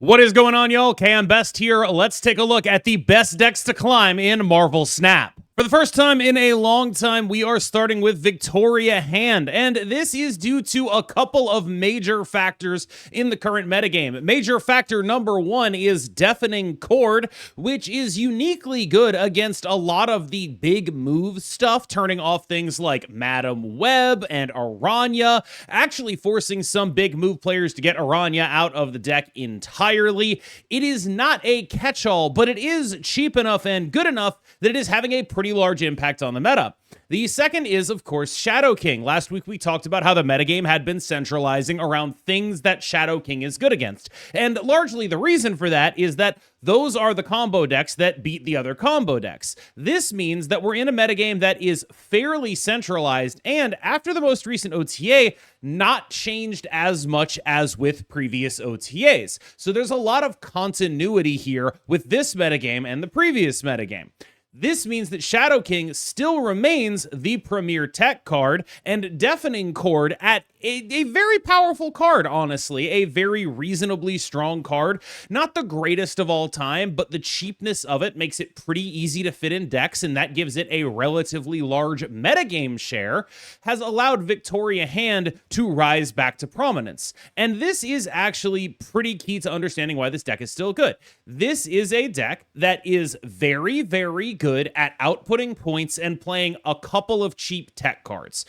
What is going on, y'all? KMBest here. Let's take a look at the best decks to climb in Marvel Snap. For the first time in a long time, we are starting with Victoria Hand, and this is due to a couple of major factors in the current metagame. Major factor number one is Deafening Chord, which is uniquely good against a lot of the big move stuff, turning off things like Madam Web and Arachna, actually forcing some big move players to get Arachna out of the deck entirely. It is not a catch-all, but it is cheap enough and good enough that it is having a pretty large impact on the meta. The second is, of course, Shadow King. Last week we talked about how the metagame had been centralizing around things that Shadow King is good against. And largely the reason for that is that those are the combo decks that beat the other combo decks. This means that we're in a metagame that is fairly centralized and, after the most recent OTA, not changed as much as with previous OTAs. So there's a lot of continuity here with this metagame and the previous metagame. This means that Shadow King still remains the premier tech card, and Deafening Chord at a very powerful card, honestly. A very reasonably strong card. Not the greatest of all time, but the cheapness of it makes it pretty easy to fit in decks, and that gives it a relatively large metagame share, has allowed Victoria Hand to rise back to prominence. And this is actually pretty key to understanding why this deck is still good. This is a deck that is very, very good at outputting points and playing a couple of cheap tech cards.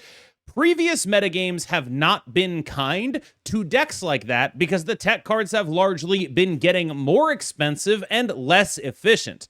Previous metagames have not been kind to decks like that because the tech cards have largely been getting more expensive and less efficient.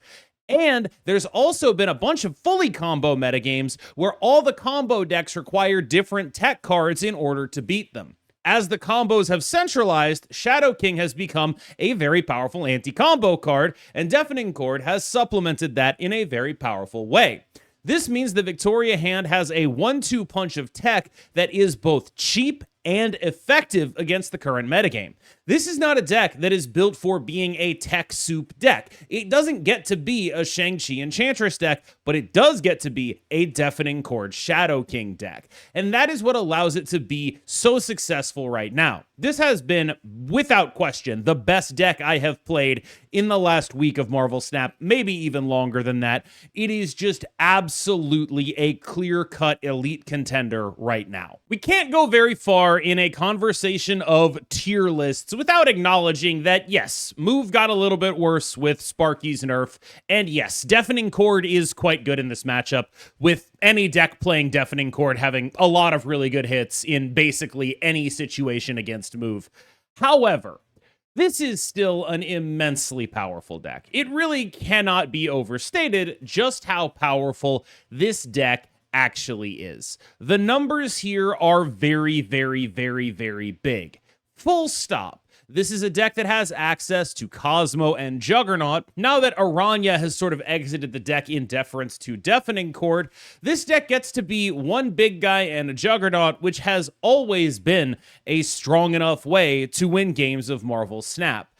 And there's also been a bunch of fully combo metagames where all the combo decks require different tech cards in order to beat them. As the combos have centralized, Shadow King has become a very powerful anti-combo card, and Deafening Chord has supplemented that in a very powerful way. This means the Victoria Hand has a 1-2 punch of tech that is both cheap and effective against the current metagame. This is not a deck that is built for being a tech soup deck. It doesn't get to be a Shang-Chi Enchantress deck, but it does get to be a Deafening Chord Shadow King deck. And that is what allows it to be so successful right now. This has been, without question, the best deck I have played in the last week of Marvel Snap, maybe even longer than that. It is just absolutely a clear-cut elite contender right now. We can't go very far in a conversation of tier lists without acknowledging that, yes, move got a little bit worse with Sparky's nerf, and yes, Deafening Chord is quite good in this matchup, with any deck playing Deafening Chord having a lot of really good hits in basically any situation against move. However, this is still an immensely powerful deck. It really cannot be overstated just how powerful this deck actually is. The numbers here are very, very, very, very big. Full stop. This is a deck that has access to Cosmo and Juggernaut. Now that Arachna has sort of exited the deck in deference to Deafening Chord, this deck gets to be one big guy and a Juggernaut, which has always been a strong enough way to win games of Marvel Snap.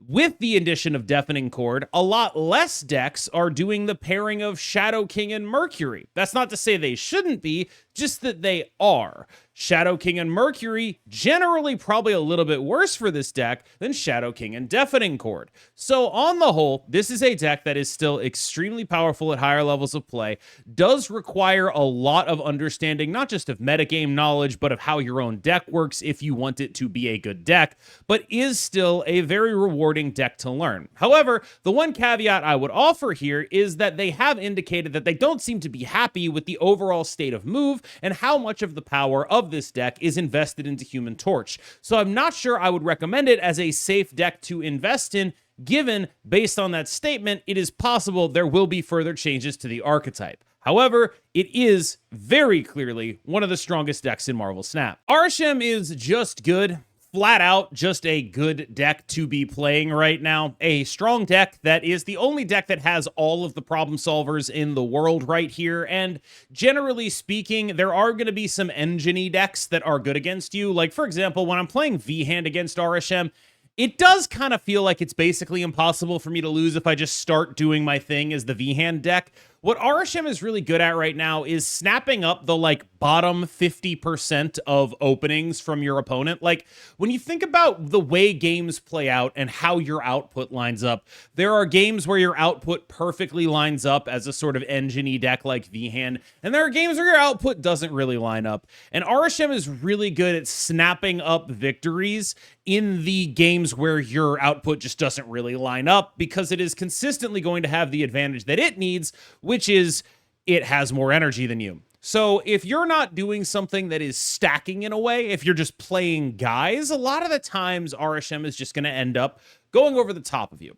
With the addition of Deafening Chord, a lot less decks are doing the pairing of Shadow King and Mercury. That's not to say they shouldn't be, just that they are. Shadow King and Mercury, generally probably a little bit worse for this deck than Shadow King and Deafening Chord. So on the whole, this is a deck that is still extremely powerful at higher levels of play, does require a lot of understanding, not just of metagame knowledge, but of how your own deck works if you want it to be a good deck, but is still a very rewarding deck to learn. However, the one caveat I would offer here is that they have indicated that they don't seem to be happy with the overall state of move and how much of the power of this deck is invested into Human Torch. So I'm not sure I would recommend it as a safe deck to invest in, given, based on that statement, it is possible there will be further changes to the archetype. However, it is very clearly one of the strongest decks in Marvel Snap. Shem is just good. Flat out, just a good deck to be playing right now. A strong deck that is the only deck that has all of the problem solvers in the world right here. And generally speaking, there are going to be some engine-y decks that are good against you. Like, for example, when I'm playing V-Hand against Shem, it does kind of feel like it's basically impossible for me to lose if I just start doing my thing as the V-Hand deck. What Shem is really good at right now is snapping up the like bottom 50% of openings from your opponent. Like when you think about the way games play out and how your output lines up, there are games where your output perfectly lines up as a sort of engine-y deck like V-Hand, and there are games where your output doesn't really line up. And Shem is really good at snapping up victories in the games where your output just doesn't really line up, because it is consistently going to have the advantage that it needs, which is it has more energy than you. So if you're not doing something that is stacking in a way, if you're just playing guys, a lot of the times Shem is just going to end up going over the top of you.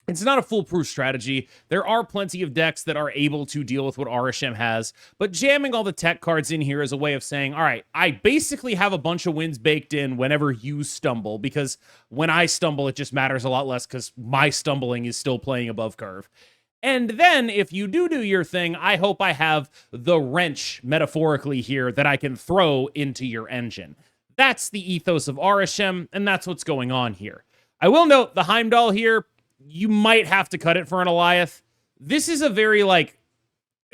It's not a foolproof strategy. There are plenty of decks that are able to deal with what Shem has, but jamming all the tech cards in here is a way of saying, all right, I basically have a bunch of wins baked in whenever you stumble, because when I stumble, it just matters a lot less because my stumbling is still playing above curve. And then if you do your thing, I hope I have the wrench, metaphorically here, that I can throw into your engine. That's the ethos of Shem, and that's what's going on here. I will note the Heimdall here, you might have to cut it for an Alioth. This is a very like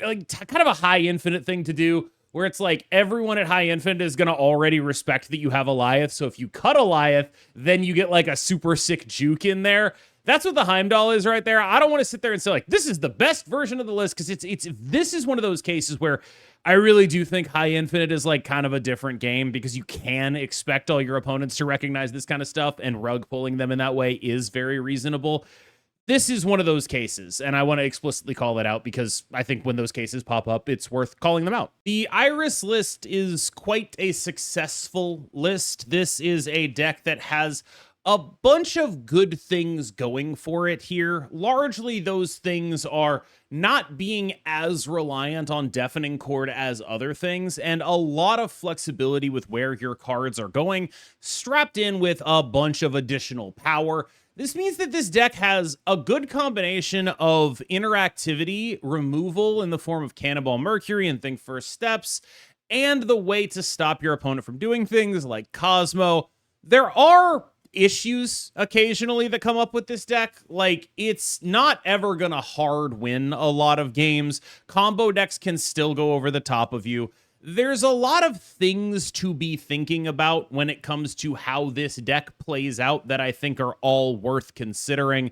kind of a high infinite thing to do, where it's like everyone at high infinite is going to already respect that you have Alioth. So if you cut Alioth, then you get like a super sick juke in there. That's what the Heimdall is right there. I don't want to sit there and say like, this is the best version of the list, because this is one of those cases where I really do think high infinite is like kind of a different game, because you can expect all your opponents to recognize this kind of stuff, and rug pulling them in that way is very reasonable. This is one of those cases, and I want to explicitly call it out because I think when those cases pop up, it's worth calling them out. The Iris list is quite a successful list. This is a deck that has a bunch of good things going for it here. Largely, those things are not being as reliant on Deafening Chord as other things, and a lot of flexibility with where your cards are going, strapped in with a bunch of additional power. This means that this deck has a good combination of interactivity, removal in the form of Cannonball Mercury and Think First Steps, and the way to stop your opponent from doing things like Cosmo. There are issues occasionally that come up with this deck. Like, it's not ever gonna hard win a lot of games. Combo decks can still go over the top of you. There's a lot of things to be thinking about when it comes to how this deck plays out that I think are all worth considering.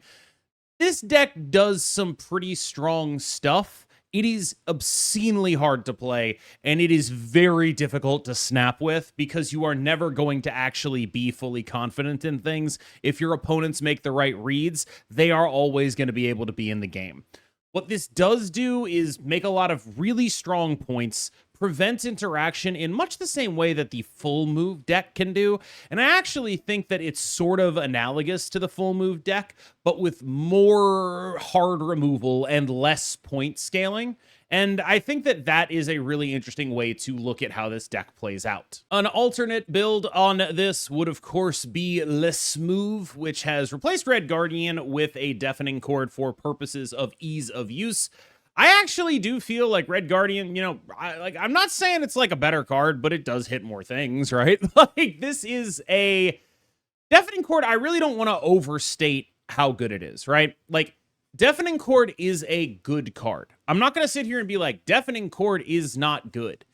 This deck does some pretty strong stuff. It is obscenely hard to play, and it is very difficult to snap with, because you are never going to actually be fully confident in things. If your opponents make the right reads, they are always going to be able to be in the game. What this does do is make a lot of really strong points, prevent interaction in much the same way that the full move deck can do. And I actually think that it's sort of analogous to the full move deck, but with more hard removal and less point scaling. And I think that that is a really interesting way to look at how this deck plays out. An alternate build on this would, of course, be LeSmoove, which has replaced Red Guardian with a Deafening Chord for purposes of ease of use. I actually do feel like Red Guardian, you know, I'm not saying it's like a better card, but it does hit more things, right? Like, this is a Deafening Chord. I really don't want to overstate how good it is, right? Like, Deafening Chord is a good card. I'm not going to sit here and be like, Deafening Chord is not good.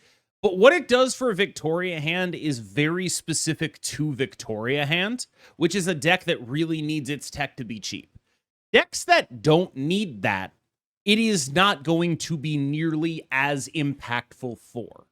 But what it does for Victoria Hand is very specific to Victoria Hand, which is a deck that really needs its tech to be cheap. Decks that don't need that, it is not going to be nearly as impactful for.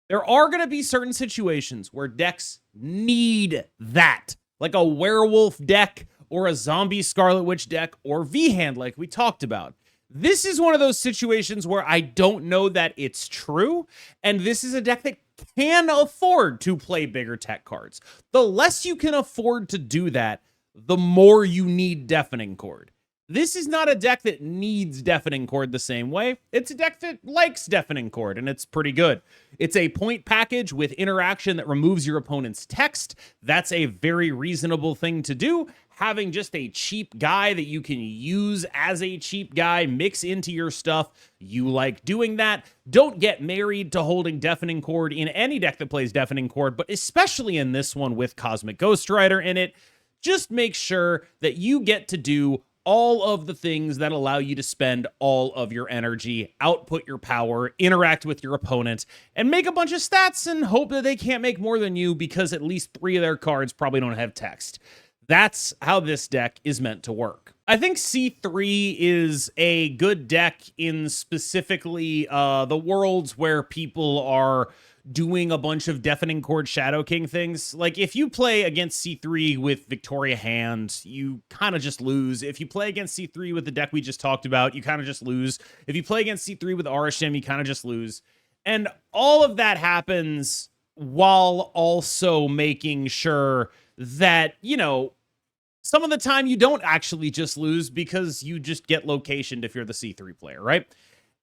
There are going to be certain situations where decks need that, like a werewolf deck or a zombie Scarlet Witch deck or V-Hand like we talked about. This is one of those situations where I don't know that it's true, and this is a deck that can afford to play bigger tech cards. The less you can afford to do that, the more you need Deafening Chord. This is not a deck that needs Deafening Chord the same way. It's a deck that likes Deafening Chord, and it's pretty good. It's a point package with interaction that removes your opponent's text. That's a very reasonable thing to do. Having just a cheap guy that you can use as a cheap guy, mix into your stuff, you like doing that. Don't get married to holding Deafening Chord in any deck that plays Deafening Chord, but especially in this one with Cosmic Ghost Rider in it. Just make sure that you get to do all of the things that allow you to spend all of your energy, output your power, interact with your opponent, and make a bunch of stats and hope that they can't make more than you because at least 3 of their cards probably don't have text. That's how this deck is meant to work. I think C3 is a good deck in specifically the worlds where people are doing a bunch of Deafening Chord Shadow King things. Like, if you play against C3 with Victoria Hand, you kind of just lose. If you play against C3 with the deck we just talked about, you kind of just lose. If you play against C3 with Arachnid, you kind of just lose. And all of that happens while also making sure that, you know, some of the time you don't actually just lose because you just get locationed if you're the C3 player, right?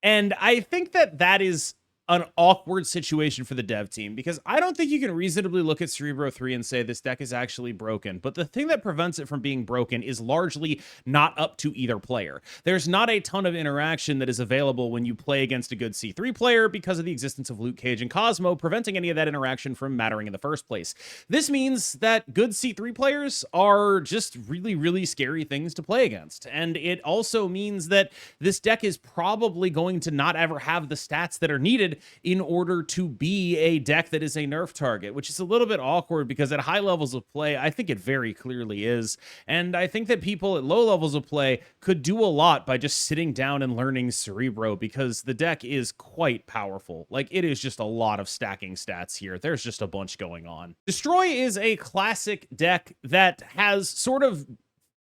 And I think that that is an awkward situation for the dev team, because I don't think you can reasonably look at Cerebro 3 and say this deck is actually broken. But the thing that prevents it from being broken is largely not up to either player. There's not a ton of interaction that is available when you play against a good C3 player because of the existence of Luke Cage and Cosmo, preventing any of that interaction from mattering in the first place. This means that good C3 players are just really, really scary things to play against. And it also means that this deck is probably going to not ever have the stats that are needed in order to be a deck that is a nerf target, which is a little bit awkward because at high levels of play, I think it very clearly is. And I think that people at low levels of play could do a lot by just sitting down and learning Cerebro, because the deck is quite powerful. Like, it is just a lot of stacking stats here. There's just a bunch going on. Destroy is a classic deck that has sort of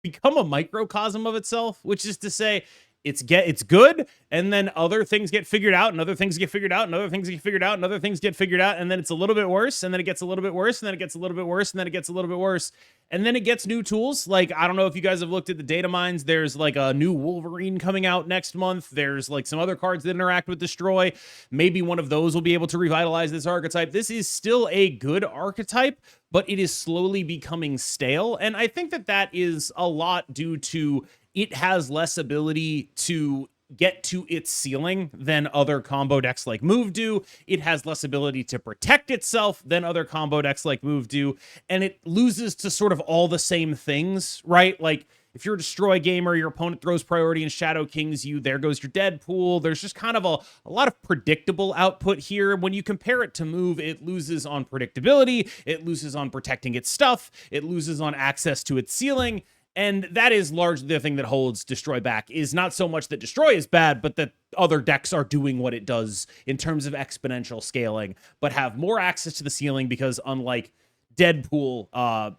become a microcosm of itself, which is to say, it's good, and then other things get figured out, and other things get figured out, and other things get figured out, and other things get figured out, and then it's a little bit worse, and then it gets a little bit worse, and then it gets a little bit worse, and then it gets a little bit worse, and then it gets new tools. Like, I don't know if you guys have looked at the data mines. There's like a new Wolverine coming out next month. There's like some other cards that interact with Destroy. Maybe one of those will be able to revitalize this archetype. This is still a good archetype, but it is slowly becoming stale, and I think that that is a lot due to it has less ability to get to its ceiling than other combo decks like Move do. It has less ability to protect itself than other combo decks like Move do. And it loses to sort of all the same things, right? Like, if you're a Destroy gamer, your opponent throws priority and Shadow Kings you, there goes your Deadpool. There's just kind of a lot of predictable output here. When you compare it to Move, it loses on predictability. It loses on protecting its stuff. It loses on access to its ceiling. And that is largely the thing that holds Destroy back, is not so much that Destroy is bad, but that other decks are doing what it does in terms of exponential scaling, but have more access to the ceiling because, unlike Deadpool,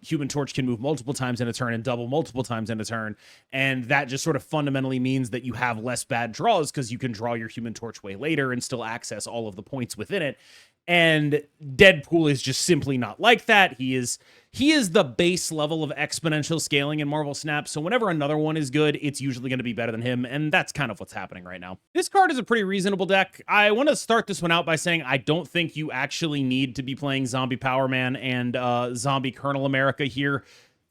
Human Torch can move multiple times in a turn and double multiple times in a turn, and that just sort of fundamentally means that you have less bad draws because you can draw your Human Torch way later and still access all of the points within it. And Deadpool is just simply not like that. He is the base level of exponential scaling in Marvel Snap, so whenever another one is good, it's usually going to be better than him, and that's kind of what's happening right now. This card is a pretty reasonable deck. I want to start this one out by saying I don't think you actually need to be playing Zombie Power Man and Zombie Colonel America here.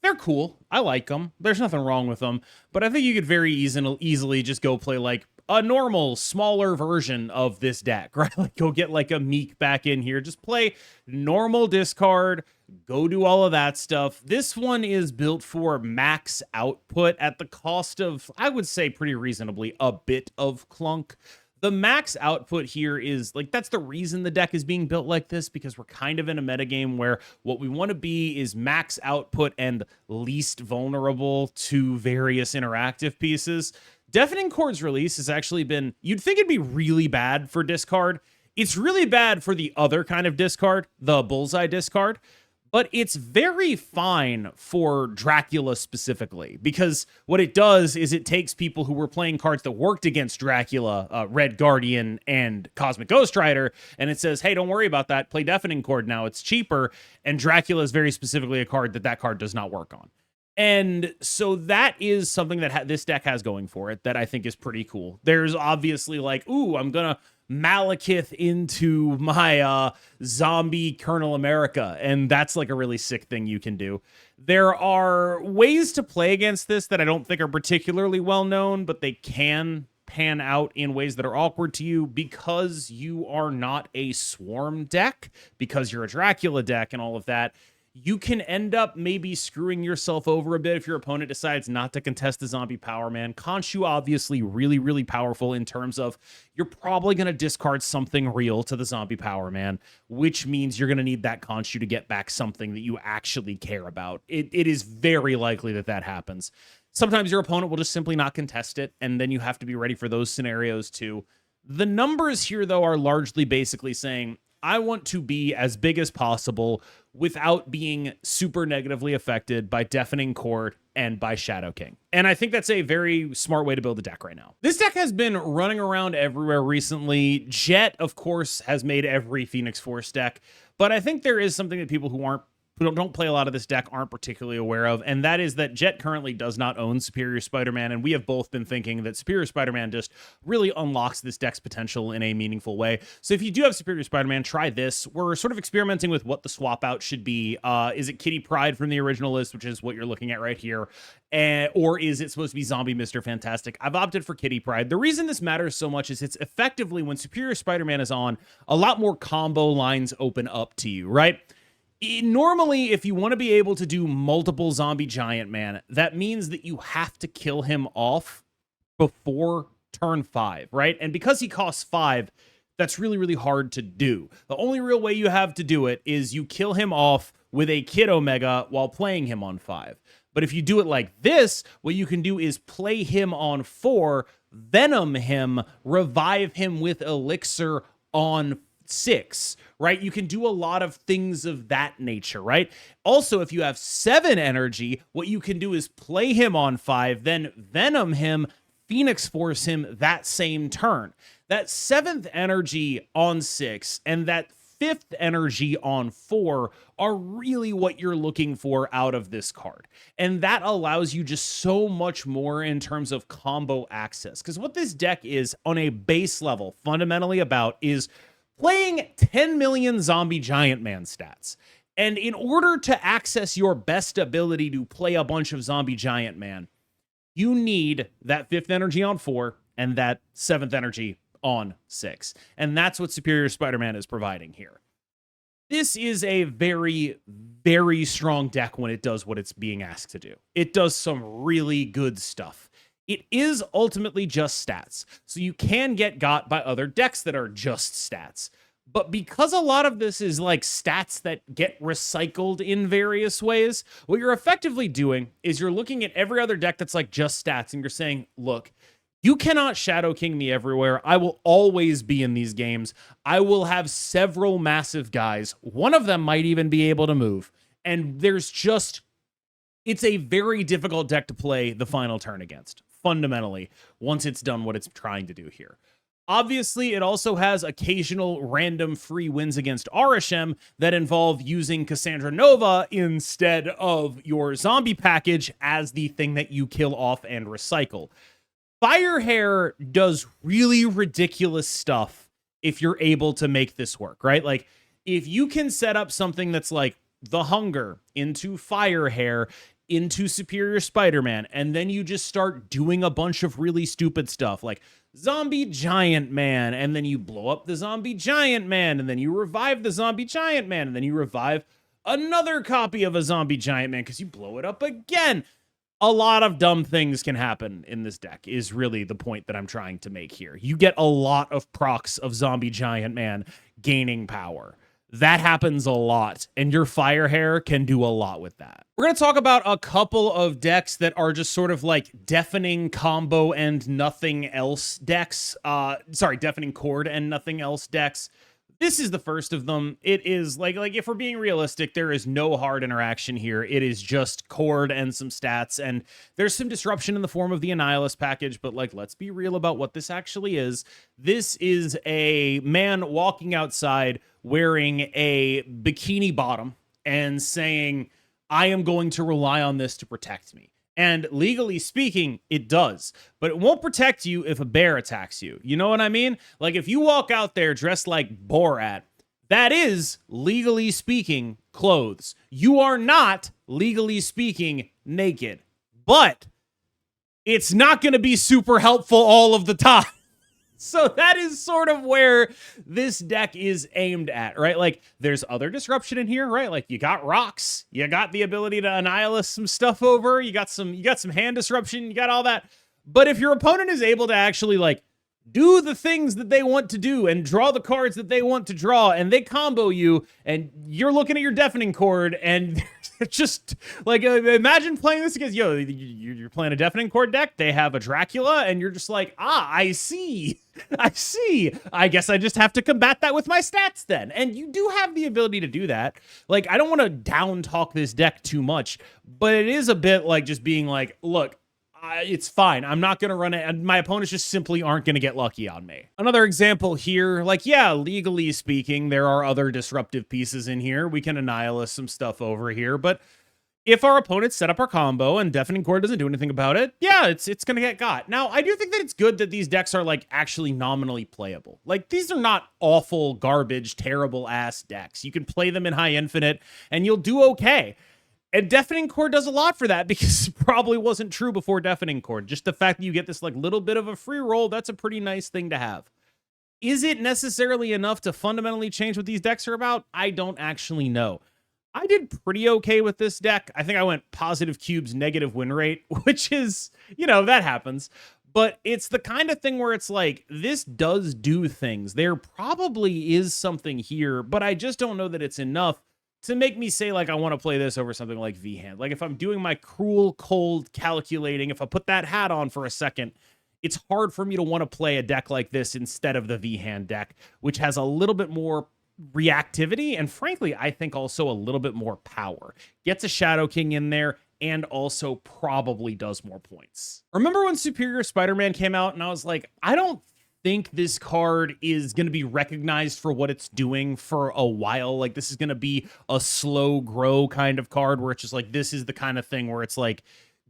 They're cool. I like them. There's nothing wrong with them, but I think you could very easily just go play like a normal, smaller version of this deck, right? Like, go get like a Meek back in here. Just play normal discard, go do all of that stuff. This one is built for max output at the cost of, I would say pretty reasonably, a bit of clunk. The max output here is, like, that's the reason the deck is being built like this, because we're kind of in a metagame where what we want to be is max output and least vulnerable to various interactive pieces. Deafening Chord's release has actually been, you'd think it'd be really bad for discard. It's really bad for the other kind of discard, the bullseye discard, but it's very fine for Dracula specifically, because what it does is it takes people who were playing cards that worked against Dracula, Red Guardian and Cosmic Ghost Rider, and it says, hey, don't worry about that, play Deafening Chord now, it's cheaper, and Dracula is very specifically a card that card does not work on. And so that is something that this deck has going for it that I think is pretty cool. There's obviously like, ooh, I'm going to Malekith into my zombie Colonel America, and that's like a really sick thing you can do. There are ways to play against this that I don't think are particularly well known, but they can pan out in ways that are awkward to you because you are not a Swarm deck, because you're a Dracula deck and all of that. you can end up maybe screwing yourself over a bit if your opponent decides not to contest the zombie power man. Khonshu obviously really, really powerful in terms of you're probably going to discard something real to the zombie power man, which means you're going to need that Khonshu to get back something that you actually care about. It is very likely that that happens. Sometimes your opponent will just simply not contest it, and then you have to be ready for those scenarios too. The numbers here, though, are largely basically saying, I want to be as big as possible without being super negatively affected by Deafening Chord and by Shadow King. And I think that's a very smart way to build a deck right now. This deck has been running around everywhere recently. Jet, of course, has made every Phoenix Force deck, but I think there is something that people who don't play a lot of this deck aren't particularly aware of, and that is that Jet currently does not own Superior Spider-Man, and we have both been thinking that Superior Spider-Man just really unlocks this deck's potential in a meaningful way. So if you do have Superior Spider-Man, try this. We're sort of experimenting with what the swap out should be. Is it Kitty Pryde from the original list, which is what you're looking at right here, or is it supposed to be Zombie Mr. Fantastic? I've opted for Kitty Pryde. The reason this matters so much is it's effectively, when Superior Spider-Man is on, a lot more combo lines open up to you, right? Normally, if you want to be able to do multiple zombie giant man, that means that you have to kill him off before turn 5, right? And because he costs 5, that's really, really hard to do. The only real way you have to do it is you kill him off with a Kid Omega while playing him on 5. But if you do it like this, what you can do is play him on 4, Venom him, revive him with Elixir on 6, right? You can do a lot of things of that nature, right? Also, if you have 7 energy, what you can do is play him on 5, then Venom him, Phoenix Force him that same turn. That 7th energy on 6 and that 5th energy on 4 are really what you're looking for out of this card. And that allows you just so much more in terms of combo access. Because what this deck is on a base level fundamentally about is playing 10 million zombie giant man stats. And in order to access your best ability to play a bunch of zombie giant man, you need that 5th energy on 4 and that 7th energy on 6. And that's what Superior Spider-Man is providing here. This is a very, very strong deck when it does what it's being asked to do. It does some really good stuff. It is ultimately just stats, so you can get got by other decks that are just stats. But because a lot of this is like stats that get recycled in various ways, what you're effectively doing is you're looking at every other deck that's like just stats, and you're saying, look, you cannot Shadow King me everywhere. I will always be in these games. I will have several massive guys. One of them might even be able to move. And it's a very difficult deck to play the final turn against, fundamentally, once it's done what it's trying to do here. Obviously, it also has occasional random free wins against Arachnid that involve using Cassandra Nova instead of your zombie package as the thing that you kill off and recycle. Firehair does really ridiculous stuff if you're able to make this work, right? Like, if you can set up something that's like the Hunger into Firehair into Superior Spider-Man, and then you just start doing a bunch of really stupid stuff like Zombie Giant Man, and then you blow up the Zombie Giant Man, and then you revive the Zombie Giant Man, and then you revive another copy of a Zombie Giant Man because you blow it up again. A lot of dumb things can happen in this deck is really the point that I'm trying to make here. You get a lot of procs of Zombie Giant Man gaining power. That happens a lot, and your Firehair can do a lot with that. We're going to talk about a couple of decks that are just sort of like Deafening Combo and Nothing Else decks. Deafening Chord and Nothing Else decks. This is the first of them. It is like if we're being realistic, there is no hard interaction here. It is just Chord and some stats, and there's some disruption in the form of the Annihilus package, but like, let's be real about what this actually is. This is a man walking outside wearing a bikini bottom and saying, I am going to rely on this to protect me. And legally speaking, it does. But it won't protect you if a bear attacks you. You know what I mean? Like, if you walk out there dressed like Borat, that is, legally speaking, clothes. You are not, legally speaking, naked. But it's not going to be super helpful all of the time. So that is sort of where this deck is aimed at, right? Like, there's other disruption in here, right? Like, you got rocks, you got the ability to annihilate some stuff over, you got some hand disruption, you got all that. But if your opponent is able to actually, like, do the things that they want to do and draw the cards that they want to draw, and they combo you, and you're looking at your Deafening Chord, and just, like, imagine playing this against, you're playing a Deafening Chord deck, they have a Dracula, and you're just like, I see. I guess I just have to combat that with my stats then. And you do have the ability to do that. Like, I don't want to down talk this deck too much, but it is a bit like just being like, look, it's fine. I'm not going to run it. And my opponents just simply aren't going to get lucky on me. Another example here, like, yeah, legally speaking, there are other disruptive pieces in here. We can annihilate some stuff over here. But if our opponents set up our combo and Deafening Chord doesn't do anything about it, yeah, it's going to get got. Now, I do think that it's good that these decks are, like, actually nominally playable. Like, these are not awful, garbage, terrible-ass decks. You can play them in high infinite, and you'll do okay. And Deafening Chord does a lot for that, because it probably wasn't true before Deafening Chord. Just the fact that you get this, like, little bit of a free roll, that's a pretty nice thing to have. Is it necessarily enough to fundamentally change what these decks are about? I don't actually know. I did pretty okay with this deck. I think I went positive cubes, negative win rate, which is, that happens. But it's the kind of thing where it's like, this does do things. There probably is something here, but I just don't know that it's enough to make me say, like, I want to play this over something like V-Hand. Like, if I'm doing my cruel, cold calculating, if I put that hat on for a second, it's hard for me to want to play a deck like this instead of the V-Hand deck, which has a little bit more reactivity, and frankly, I think also a little bit more power. Gets a Shadow King in there, and also probably does more points. Remember when Superior Spider-Man came out, and I was like, I don't think this card is going to be recognized for what it's doing for a while. Like, this is going to be a slow grow kind of card where it's just like, this is the kind of thing where it's like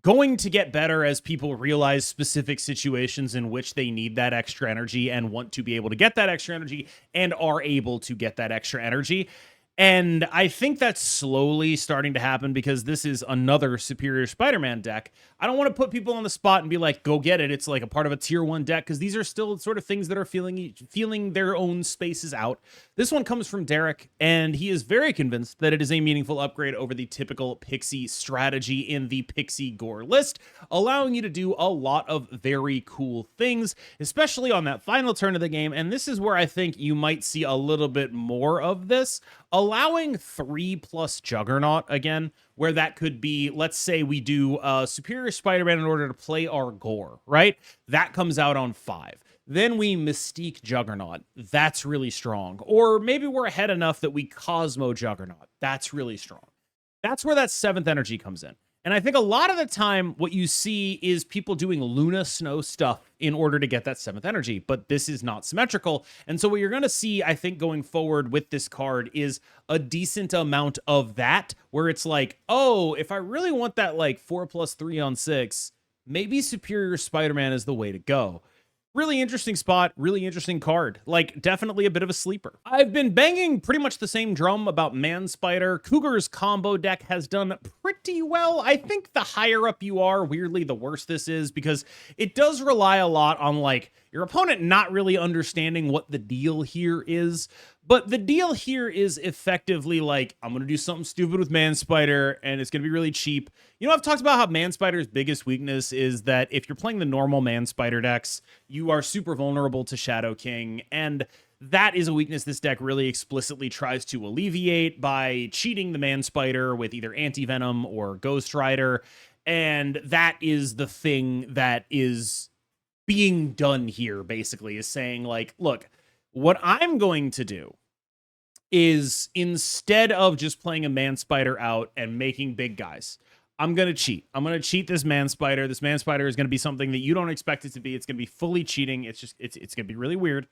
going to get better as people realize specific situations in which they need that extra energy and want to be able to get that extra energy and are able to get that extra energy. And I think that's slowly starting to happen, because this is another Superior Spider-Man deck. I don't want to put people on the spot and be like, go get it. It's like a part of a tier 1 deck, because these are still sort of things that are feeling their own spaces out. This one comes from Derek, and he is very convinced that it is a meaningful upgrade over the typical Pixie strategy in the Pixie Gorr list, allowing you to do a lot of very cool things, especially on that final turn of the game. And this is where I think you might see a little bit more of this. Allowing 3+ Juggernaut again, where that could be, let's say we do Superior Spider-Man in order to play our Gorr, right? That comes out on 5. Then we Mystique Juggernaut. That's really strong. Or maybe we're ahead enough that we Cosmo Juggernaut. That's really strong. That's where that 7th energy comes in. And I think a lot of the time what you see is people doing Luna Snow stuff in order to get that 7th energy, but this is not symmetrical. And so what you're going to see, I think, going forward with this card is a decent amount of that, where it's like, oh, if I really want that, like, 4+3 on 6, maybe Superior Spider-Man is the way to go. Really interesting spot, really interesting card. Like, definitely a bit of a sleeper. I've been banging pretty much the same drum about Man Spider. Cougar's combo deck has done pretty well. I think the higher up you are, weirdly, the worse this is, because it does rely a lot on, like, your opponent not really understanding what the deal here is. But the deal here is effectively like, I'm going to do something stupid with Man Spider, and it's going to be really cheap. You know, I've talked about how Man Spider's biggest weakness is that if you're playing the normal Man Spider decks, you are super vulnerable to Shadow King, and that is a weakness this deck really explicitly tries to alleviate by cheating the Man Spider with either Anti-Venom or Ghost Rider, and that is the thing that is being done here, basically, is saying, like, look, what I'm going to do is, instead of just playing a Man Spider out and making big guys, I'm going to cheat. I'm going to cheat this Man Spider. This Man Spider is going to be something that you don't expect it to be. It's going to be fully cheating. It's going to be really weird.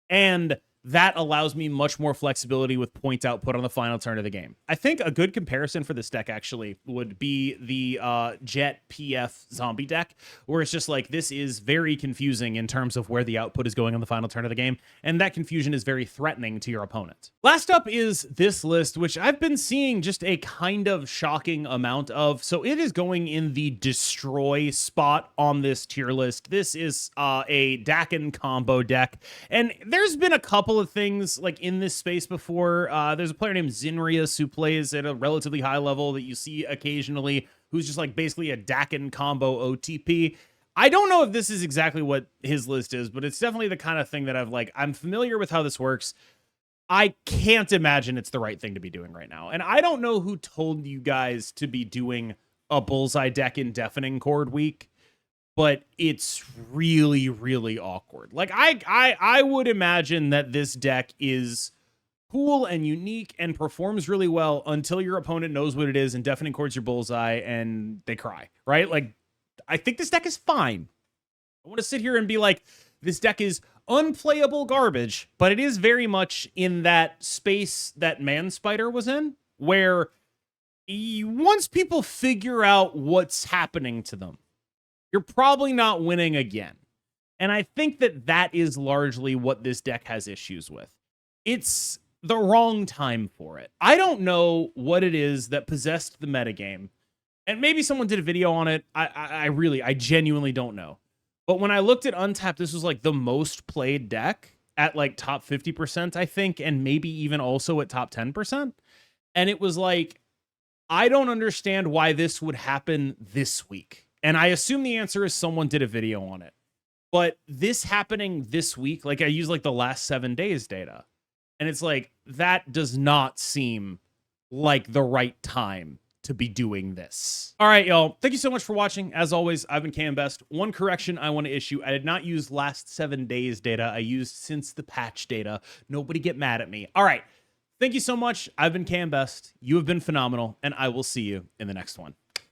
And that allows me much more flexibility with point output on the final turn of the game. I think a good comparison for this deck actually would be the Jet PEEF zombie deck, where it's just like, this is very confusing in terms of where the output is going on the final turn of the game, and that confusion is very threatening to your opponent. Last up is this list, which I've been seeing just a kind of shocking amount of. So it is going in the destroy spot on this tier list. This is a Dakin combo deck, and there's been a couple of things like in this space before. There's a player named Zinrius who plays at a relatively high level that you see occasionally, who's just like basically a Dakin combo OTP. I don't know if this is exactly what his list is, but it's definitely the kind of thing that I'm familiar with how this works. I can't imagine it's the right thing to be doing right now. And I don't know who told you guys to be doing a bullseye deck in Deafening Chord week, but it's really, really awkward. Like, I would imagine that this deck is cool and unique and performs really well until your opponent knows what it is and Deafening Chord's your bullseye and they cry, right? Like, I think this deck is fine. I want to sit here and be like, this deck is unplayable garbage, but it is very much in that space that Man Spider was in, where once people figure out what's happening to them, you're probably not winning again. And I think that that is largely what this deck has issues with. It's the wrong time for it. I don't know what it is that possessed the metagame. And maybe someone did a video on it. I genuinely don't know. But when I looked at Untapped, this was like the most played deck at like top 50%, I think, and maybe even also at top 10%. And it was like, I don't understand why this would happen this week. And I assume the answer is someone did a video on it. But this happening this week, like I use like the last 7 days data. And it's like, that does not seem like the right time to be doing this. All right, y'all. Thank you so much for watching. As always, I've been KMBest. One correction I want to issue. I did not use last 7 days data. I used since the patch data. Nobody get mad at me. All right. Thank you so much. I've been KMBest. You have been phenomenal, and I will see you in the next one.